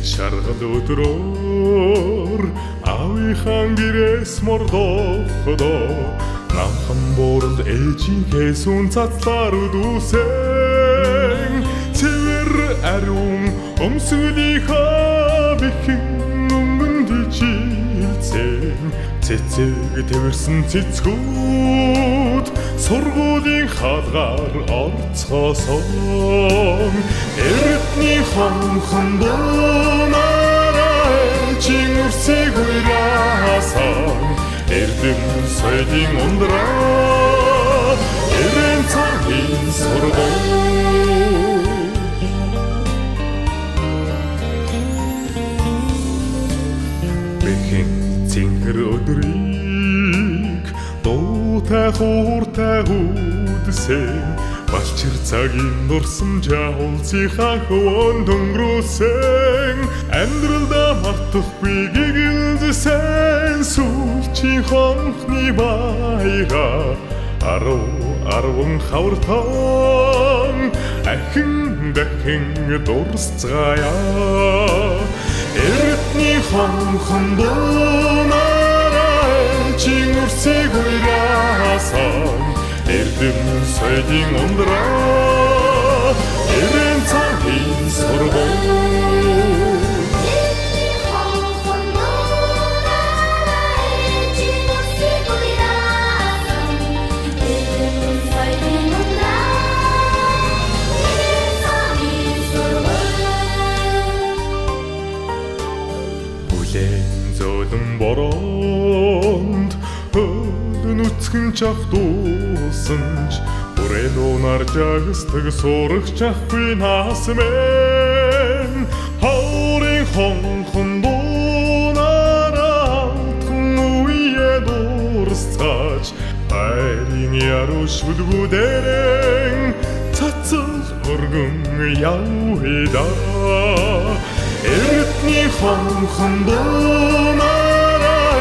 шаргал өдрөөр аавынхаа гэрээс мордохдоо намхан буурал ээжийнхээ сүн цацлаар үдүүсэн цэвэр ариун өмсгөлийнхаа бихэн өнгөнд жилсэн цэцэг тэрсэн цэцгүүд сургуулийн хаалгаар орцгоосон эрдний хонхон дуунаараа чин үрсэг уйраасан эрдэм соёлын ундраа эрен цагийн сургууль бэхэн цэнгэр өдрийг дуутай хууртай үдсэн балчир цагийн нурсан жаулцынхаа хөвөн дөнгөрөөсөн амьдралдаа мартахгүй гэгэлсэн сүүлчийн хонхны баяраа арван хавртан ахин дахин дурсцгаая эрдний хонхон дуунаараа чин үрсэг уйраасан эрдэм соёлын ундраа эрен цагийн сургууль зөөлөн бороонд хөдөн үцгэн чах дуусан ч бүрэн унаар жагстаг сурагч ахгүй наасмэн хаурын хонхон дуунаараа үе дурсцаач хайрын яруу шүлгүүдэрэн цацал өргөн явъя эрдний хонхон дуунаараа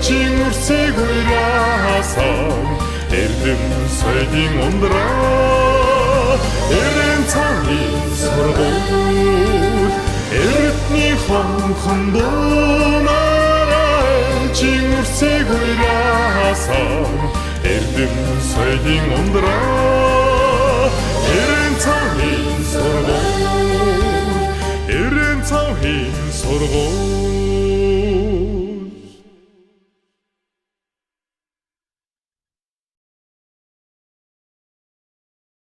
чин үрсэг уйраасан эрдэм соёлын ундраа эрен цагийн сургууль эрдний хонхон дуунаараа чин үрсэг уйраасан эрдэм соёлын ундраа эрен цагийн сургууль эрен цагийн сургууль